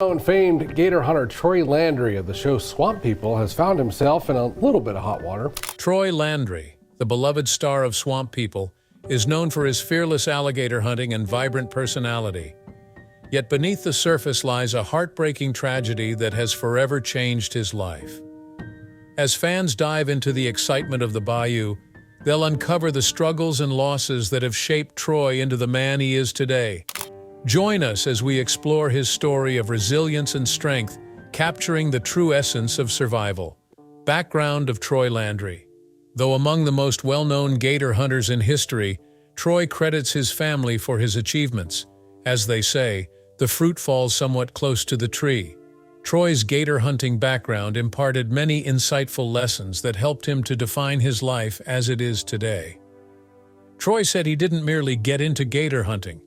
Known famed gator hunter Troy Landry of the show Swamp People has found himself in a little bit of hot water. Troy Landry, the beloved star of Swamp People, is known for his fearless alligator hunting and vibrant personality. Yet beneath the surface lies a heartbreaking tragedy that has forever changed his life. As fans dive into the excitement of the bayou, they'll uncover the struggles and losses that have shaped Troy into the man he is today. Join us as we explore his story of resilience and strength, capturing the true essence of survival. Background of Troy Landry. Though among the most well-known gator hunters in history, Troy credits his family for his achievements. As they say, the fruit falls somewhat close to the tree. Troy's gator hunting background imparted many insightful lessons that helped him to define his life as it is today. Troy said he didn't merely get into gator hunting.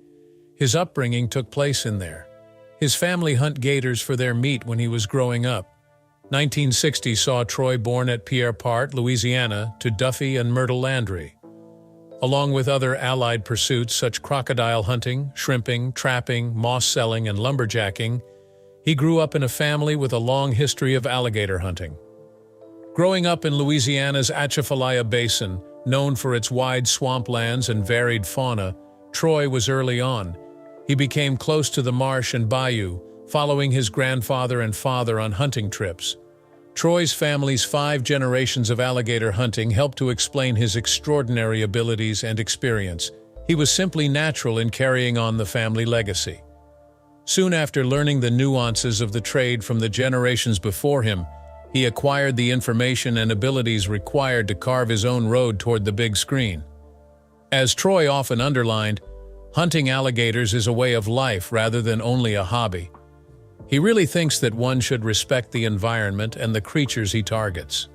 His upbringing took place in there. His family hunt gators for their meat when he was growing up. 1960 saw Troy born at Pierre Part, Louisiana, to Duffy and Myrtle Landry. Along with other allied pursuits such crocodile hunting, shrimping, trapping, moss selling, and lumberjacking, he grew up in a family with a long history of alligator hunting. Growing up in Louisiana's Atchafalaya Basin, known for its wide swamplands and varied fauna, Troy was early on. He became close to the marsh and bayou, following his grandfather and father on hunting trips. Troy's family's 5 generations of alligator hunting helped to explain his extraordinary abilities and experience. He was simply natural in carrying on the family legacy. Soon after learning the nuances of the trade from the generations before him, he acquired the information and abilities required to carve his own road toward the big screen. As Troy often underlined, hunting alligators is a way of life rather than only a hobby. He really thinks that one should respect the environment and the creatures he targets.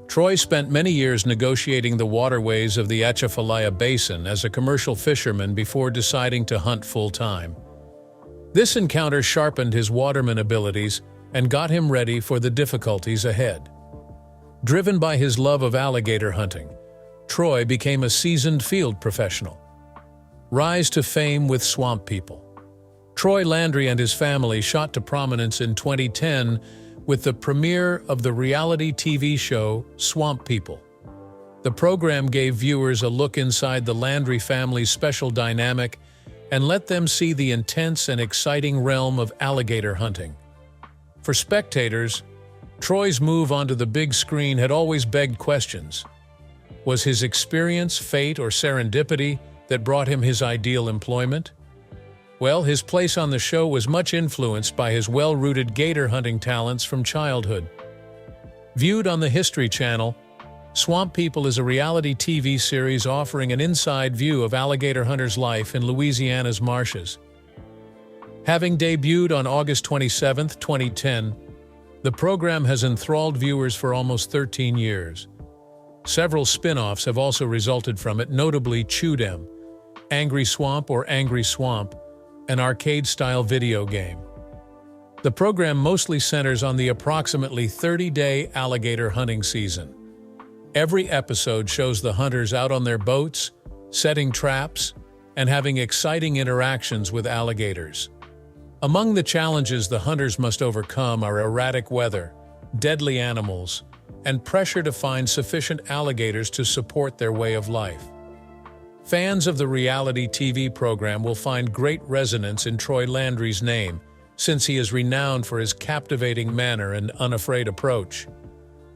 Troy spent many years negotiating the waterways of the Atchafalaya Basin as a commercial fisherman before deciding to hunt full-time. This encounter sharpened his waterman abilities and got him ready for the difficulties ahead. Driven by his love of alligator hunting, Troy became a seasoned field professional. Rise to fame with Swamp People. Troy Landry and his family shot to prominence in 2010 with the premiere of the reality TV show Swamp People. The program gave viewers a look inside the Landry family's special dynamic and let them see the intense and exciting realm of alligator hunting. For spectators, Troy's move onto the big screen had always begged questions. Was his experience, fate, or serendipity that brought him his ideal employment? Well, his place on the show was much influenced by his well-rooted gator hunting talents from childhood. Viewed on the History Channel, Swamp People is a reality TV series offering an inside view of alligator hunters' life in Louisiana's marshes. Having debuted on August 27, 2010, the program has enthralled viewers for almost 13 years. Several spin-offs have also resulted from it, notably Chew Dem, Angry Swamp or Angry Swamp, an arcade-style video game. The program mostly centers on the approximately 30-day alligator hunting season. Every episode shows the hunters out on their boats, setting traps, and having exciting interactions with alligators. Among the challenges the hunters must overcome are erratic weather, deadly animals, and pressure to find sufficient alligators to support their way of life. Fans of the reality TV program will find great resonance in Troy Landry's name, since he is renowned for his captivating manner and unafraid approach.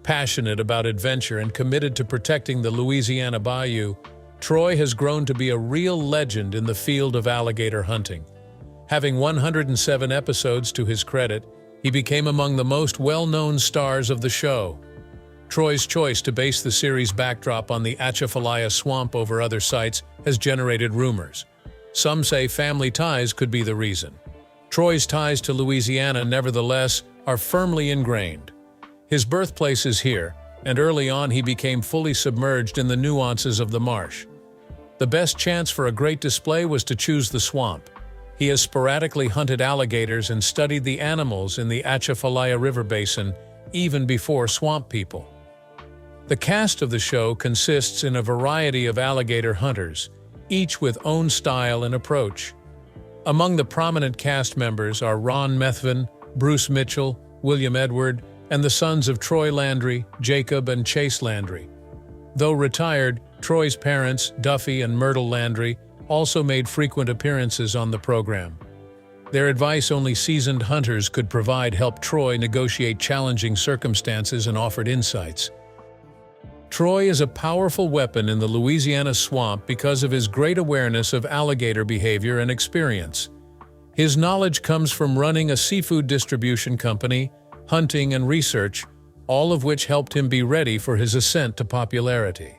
Passionate about adventure and committed to protecting the Louisiana bayou, Troy has grown to be a real legend in the field of alligator hunting. Having 107 episodes to his credit, he became among the most well-known stars of the show. Troy's choice to base the series' backdrop on the Atchafalaya Swamp over other sites has generated rumors. Some say family ties could be the reason. Troy's ties to Louisiana, nevertheless, are firmly ingrained. His birthplace is here, and early on he became fully submerged in the nuances of the marsh. The best chance for a great display was to choose the swamp. He has sporadically hunted alligators and studied the animals in the Atchafalaya River Basin even before Swamp People. The cast of the show consists in a variety of alligator hunters, each with own style and approach. Among the prominent cast members are Ron Methvin, Bruce Mitchell, William Edward, and the sons of Troy Landry, Jacob and Chase Landry. Though retired, Troy's parents, Duffy and Myrtle Landry, also made frequent appearances on the program. Their advice only seasoned hunters could provide helped Troy negotiate challenging circumstances and offered insights. Troy is a powerful weapon in the Louisiana swamp because of his great awareness of alligator behavior and experience. His knowledge comes from running a seafood distribution company, hunting and research, all of which helped him be ready for his ascent to popularity.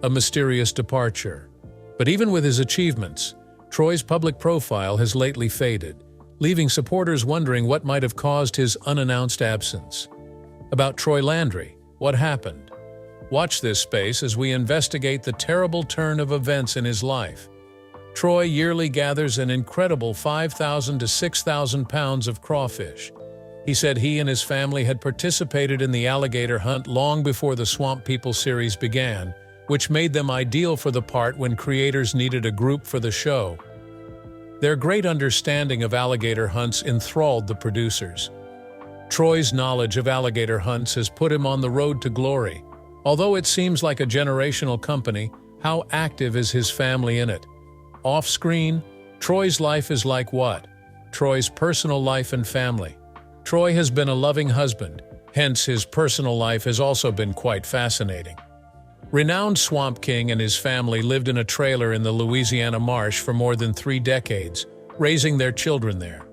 A mysterious departure. But even with his achievements, Troy's public profile has lately faded, leaving supporters wondering what might have caused his unannounced absence. About Troy Landry, what happened? Watch this space as we investigate the terrible turn of events in his life. Troy yearly gathers an incredible 5,000 to 6,000 pounds of crawfish. He said he and his family had participated in the alligator hunt long before the Swamp People series began, which made them ideal for the part when creators needed a group for the show. Their great understanding of alligator hunts enthralled the producers. Troy's knowledge of alligator hunts has put him on the road to glory. Although it seems like a generational company, how active is his family in it? Off-screen, Troy's life is like what? Troy's personal life and family. Troy has been a loving husband, hence his personal life has also been quite fascinating. Renowned Swamp King and his family lived in a trailer in the Louisiana marsh for more than 3 decades, raising their children there.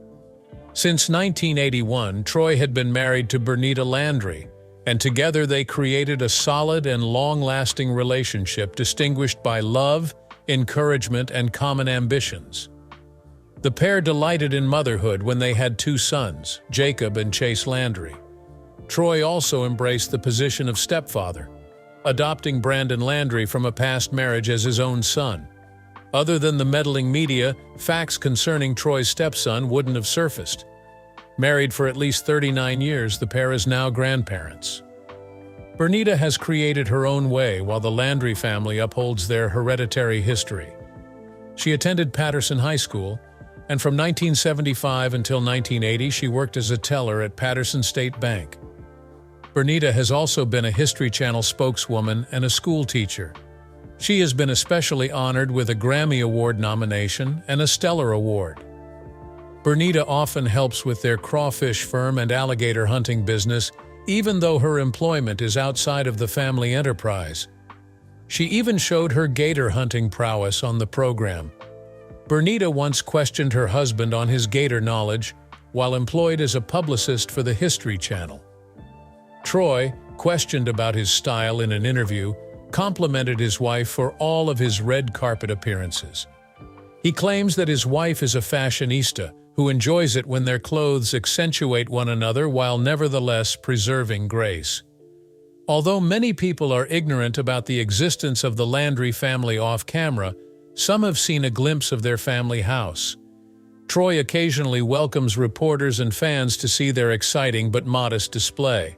Since 1981, Troy had been married to Bernita Landry, and together they created a solid and long-lasting relationship distinguished by love, encouragement, and common ambitions. The pair delighted in motherhood when they had 2 sons, Jacob and Chase Landry. Troy also embraced the position of stepfather, adopting Brandon Landry from a past marriage as his own son. Other than the meddling media, facts concerning Troy's stepson wouldn't have surfaced. Married for at least 39 years, the pair is now grandparents. Bernita has created her own way while the Landry family upholds their hereditary history. She attended Patterson High School, and from 1975 until 1980 she worked as a teller at Patterson State Bank. Bernita has also been a History Channel spokeswoman and a school teacher. She has been especially honored with a Grammy Award nomination and a Stellar Award. Bernita often helps with their crawfish firm and alligator hunting business, even though her employment is outside of the family enterprise. She even showed her gator hunting prowess on the program. Bernita once questioned her husband on his gator knowledge while employed as a publicist for the History Channel. Troy, questioned about his style in an interview, complimented his wife for all of his red carpet appearances. He claims that his wife is a fashionista who enjoys it when their clothes accentuate one another while nevertheless preserving grace. Although many people are ignorant about the existence of the Landry family off-camera, some have seen a glimpse of their family house. Troy occasionally welcomes reporters and fans to see their exciting but modest display.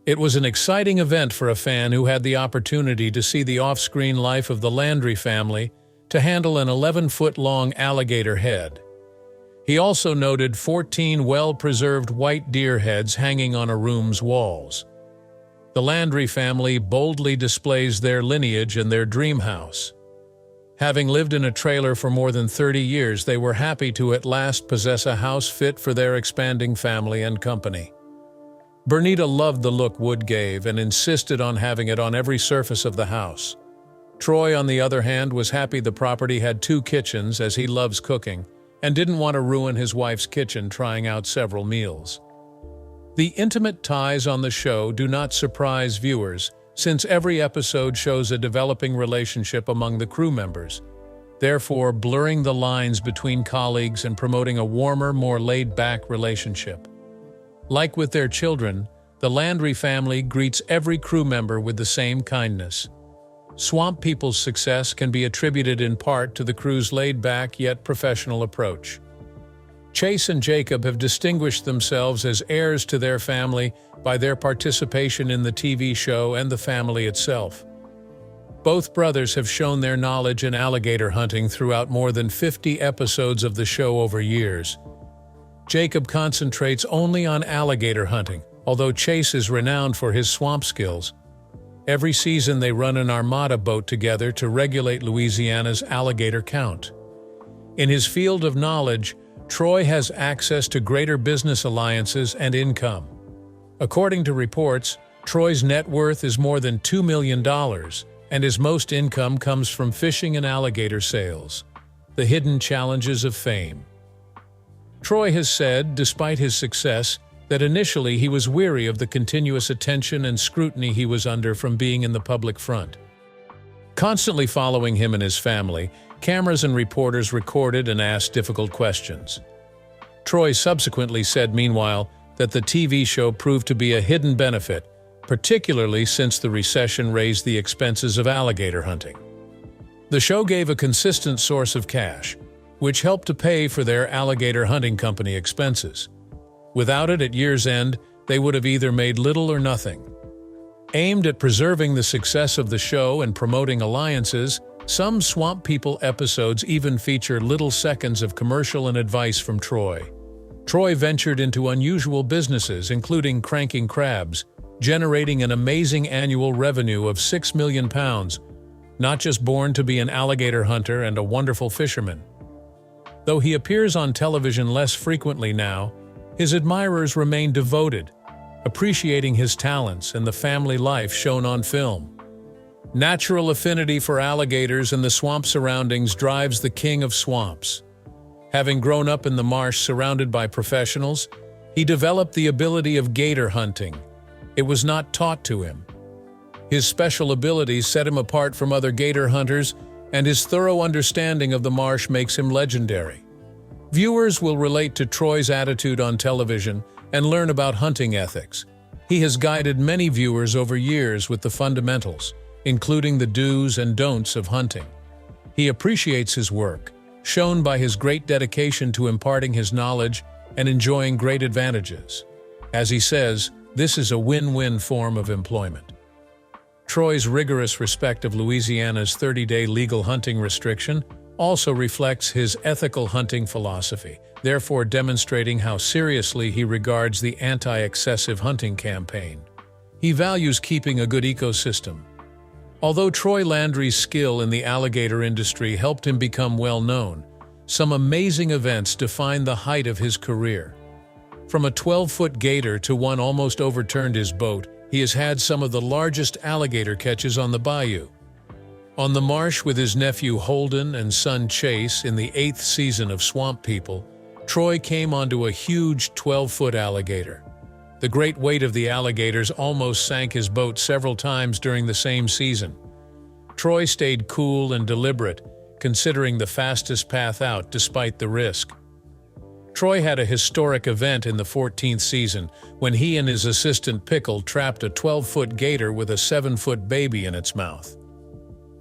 It was an exciting event for a fan who had the opportunity to see the off-screen life of the Landry family to handle an 11-foot-long alligator head. He also noted 14 well-preserved white deer heads hanging on a room's walls. The Landry family boldly displays their lineage and their dream house. Having lived in a trailer for more than 30 years, they were happy to at last possess a house fit for their expanding family and company. Bernita loved the look Wood gave and insisted on having it on every surface of the house. Troy, on the other hand, was happy the property had 2 kitchens as he loves cooking, and didn't want to ruin his wife's kitchen trying out several meals. The intimate ties on the show do not surprise viewers, since every episode shows a developing relationship among the crew members, therefore blurring the lines between colleagues and promoting a warmer, more laid-back relationship. Like with their children, the Landry family greets every crew member with the same kindness. Swamp People's success can be attributed in part to the crew's laid-back yet professional approach. Chase and Jacob have distinguished themselves as heirs to their family by their participation in the TV show and the family itself. Both brothers have shown their knowledge in alligator hunting throughout more than 50 episodes of the show over years. Jacob concentrates only on alligator hunting, although Chase is renowned for his swamp skills. Every season they run an armada boat together to regulate Louisiana's alligator count. In his field of knowledge, Troy has access to greater business alliances and income. According to reports, Troy's net worth is more than $2 million, and his most income comes from fishing and alligator sales. The hidden challenges of fame. Troy has said, despite his success, that initially he was weary of the continuous attention and scrutiny he was under from being in the public front. Constantly following him and his family, cameras and reporters recorded and asked difficult questions. Troy subsequently said, meanwhile, that the TV show proved to be a hidden benefit, particularly since the recession raised the expenses of alligator hunting. The show gave a consistent source of cash, which helped to pay for their alligator hunting company expenses. Without it, at year's end, they would have either made little or nothing. Aimed at preserving the success of the show and promoting alliances, some Swamp People episodes even feature little seconds of commercial and advice from Troy. Troy ventured into unusual businesses, including cranking crabs, generating an amazing annual revenue of £6 million, not just born to be an alligator hunter and a wonderful fisherman. Though he appears on television less frequently now, his admirers remain devoted, appreciating his talents and the family life shown on film. Natural affinity for alligators and the swamp surroundings drives the king of swamps. Having grown up in the marsh surrounded by professionals, he developed the ability of gator hunting. It was not taught to him. His special abilities set him apart from other gator hunters, and his thorough understanding of the marsh makes him legendary. Viewers will relate to Troy's attitude on television and learn about hunting ethics. He has guided many viewers over years with the fundamentals, including the do's and don'ts of hunting. He appreciates his work, shown by his great dedication to imparting his knowledge and enjoying great advantages. As he says, this is a win-win form of employment. Troy's rigorous respect of Louisiana's 30-day legal hunting restriction also reflects his ethical hunting philosophy, therefore demonstrating how seriously he regards the anti-excessive hunting campaign. He values keeping a good ecosystem. Although Troy Landry's skill in the alligator industry helped him become well-known, some amazing events define the height of his career. From a 12-foot gator to one almost overturned his boat, he has had some of the largest alligator catches on the bayou. On the marsh with his nephew Holden and son Chase in the 8th season of Swamp People, Troy came onto a huge 12-foot alligator. The great weight of the alligators almost sank his boat several times during the same season. Troy stayed cool and deliberate, considering the fastest path out despite the risk. Troy had a historic event in the 14th season when he and his assistant Pickle trapped a 12-foot gator with a 7-foot baby in its mouth.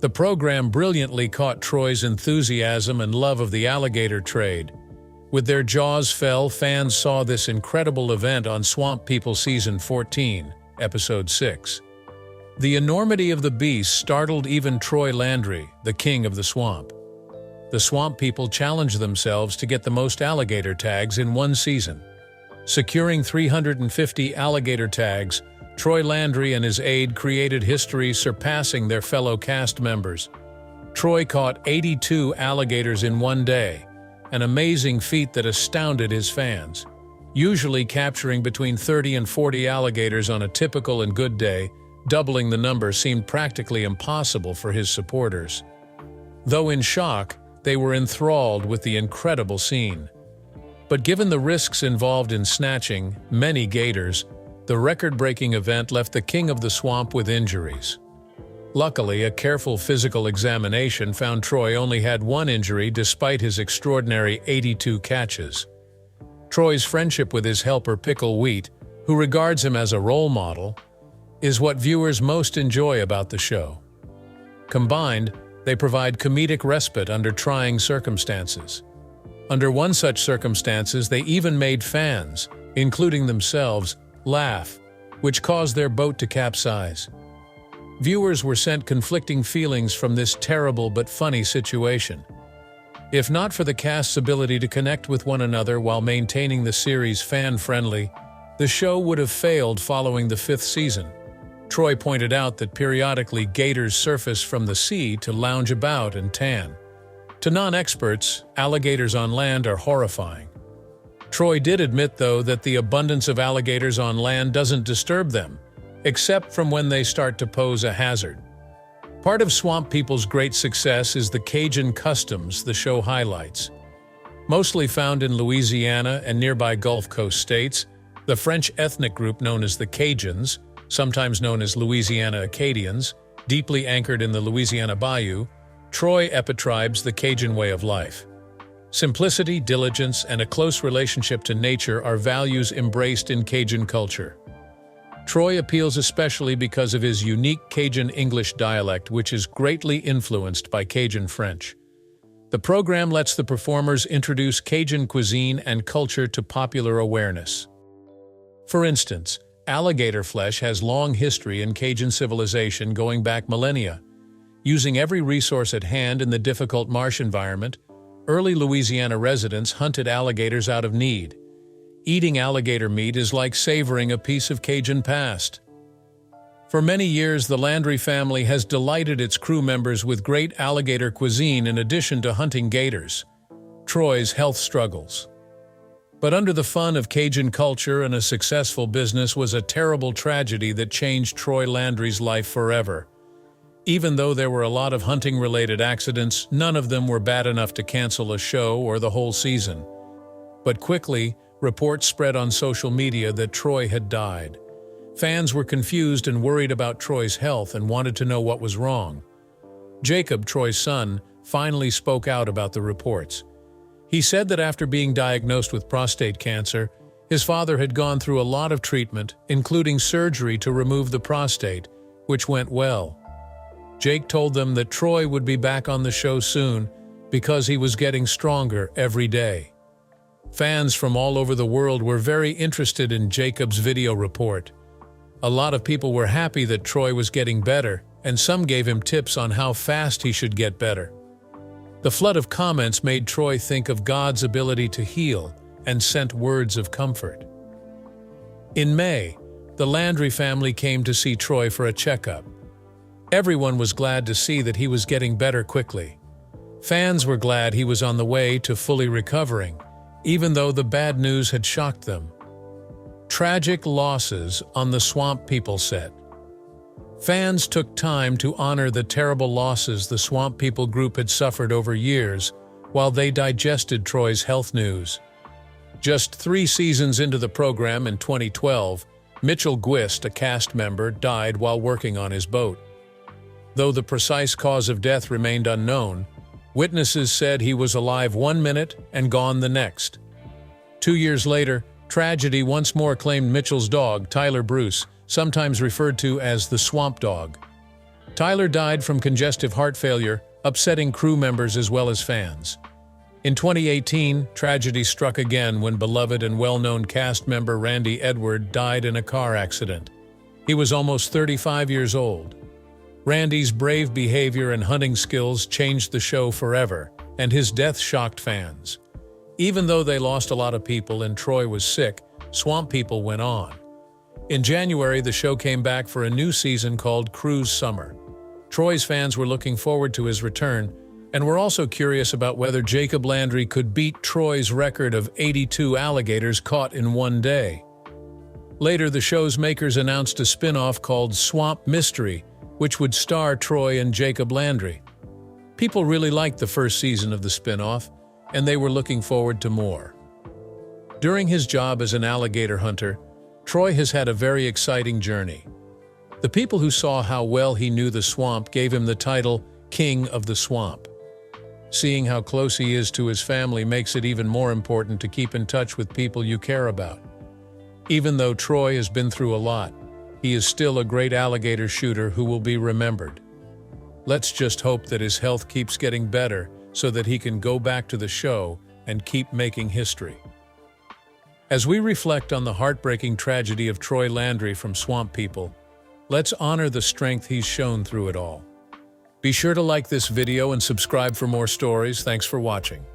The program brilliantly caught Troy's enthusiasm and love of the alligator trade. With their jaws fell, fans saw this incredible event on Swamp People Season 14, Episode 6. The enormity of the beast startled even Troy Landry, the king of the swamp. The Swamp People challenged themselves to get the most alligator tags in one season. Securing 350 alligator tags, Troy Landry and his aide created history surpassing their fellow cast members. Troy caught 82 alligators in one day, an amazing feat that astounded his fans. Usually capturing between 30 and 40 alligators on a typical and good day, doubling the number seemed practically impossible for his supporters. Though in shock, they were enthralled with the incredible scene. But given the risks involved in snatching many gators, the record-breaking event left the king of the swamp with injuries. Luckily, a careful physical examination found Troy only had one injury despite his extraordinary 82 catches. Troy's friendship with his helper Pickle Wheat, who regards him as a role model, is what viewers most enjoy about the show. Combined, they provide comedic respite under trying circumstances. Under one such circumstances, they even made fans, including themselves, laugh, which caused their boat to capsize. Viewers were sent conflicting feelings from this terrible but funny situation. If not for the cast's ability to connect with one another while maintaining the series fan-friendly, the show would have failed following the 5th season. Troy pointed out that periodically gators surface from the sea to lounge about and tan. To non-experts, alligators on land are horrifying. Troy did admit, though, that the abundance of alligators on land doesn't disturb them, except from when they start to pose a hazard. Part of Swamp People's great success is the Cajun customs the show highlights. Mostly found in Louisiana and nearby Gulf Coast states, the French ethnic group known as the Cajuns, sometimes known as Louisiana Acadians, deeply anchored in the Louisiana Bayou, Troy epitribes the Cajun way of life. Simplicity, diligence, and a close relationship to nature are values embraced in Cajun culture. Troy appeals especially because of his unique Cajun English dialect, which is greatly influenced by Cajun French. The program lets the performers introduce Cajun cuisine and culture to popular awareness. For instance, alligator flesh has long history in Cajun civilization going back millennia. Using every resource at hand in the difficult marsh environment, early Louisiana residents hunted alligators out of need. Eating alligator meat is like savoring a piece of Cajun past. For many years, the Landry family has delighted its crew members with great alligator cuisine in addition to hunting gators. Troy's health struggles. But under the fun of Cajun culture and a successful business was a terrible tragedy that changed Troy Landry's life forever. Even though there were a lot of hunting-related accidents, none of them were bad enough to cancel a show or the whole season. But quickly, reports spread on social media that Troy had died. Fans were confused and worried about Troy's health and wanted to know what was wrong. Jacob, Troy's son, finally spoke out about the reports. He said that after being diagnosed with prostate cancer, his father had gone through a lot of treatment, including surgery to remove the prostate, which went well. Jake told them that Troy would be back on the show soon because he was getting stronger every day. Fans from all over the world were very interested in Jacob's video report. A lot of people were happy that Troy was getting better, and some gave him tips on how fast he should get better. The flood of comments made Troy think of God's ability to heal and sent words of comfort. In May, the Landry family came to see Troy for a checkup. Everyone was glad to see that he was getting better quickly. Fans were glad he was on the way to fully recovering, even though the bad news had shocked them. Tragic losses on the Swamp People set. Fans took time to honor the terrible losses the Swamp People group had suffered over years while they digested Troy's health news. Just 3 seasons into the program in 2012, Mitchell Gwist, a cast member, died while working on his boat. Though the precise cause of death remained unknown, witnesses said he was alive 1 minute and gone the next. 2 years later, tragedy once more claimed Mitchell's dog, Tyler Bruce, sometimes referred to as the Swamp Dog. Tyler died from congestive heart failure, upsetting crew members as well as fans. In 2018, tragedy struck again when beloved and well-known cast member Randy Edward died in a car accident. He was almost 35 years old. Randy's brave behavior and hunting skills changed the show forever, and his death shocked fans. Even though they lost a lot of people and Troy was sick, Swamp People went on. In January, the show came back for a new season called Cruise Summer. Troy's fans were looking forward to his return, and were also curious about whether Jacob Landry could beat Troy's record of 82 alligators caught in one day. Later, the show's makers announced a spin-off called Swamp Mystery, which would star Troy and Jacob Landry. People really liked the first season of the spin-off, and they were looking forward to more. During his job as an alligator hunter, Troy has had a very exciting journey. The people who saw how well he knew the swamp gave him the title King of the Swamp. Seeing how close he is to his family makes it even more important to keep in touch with people you care about. Even though Troy has been through a lot, he is still a great alligator shooter who will be remembered. Let's just hope that his health keeps getting better so that he can go back to the show and keep making history. As we reflect on the heartbreaking tragedy of Troy Landry from Swamp People, Let's honor the strength he's shown through it all. Be sure to like this video and subscribe for more stories. Thanks for watching.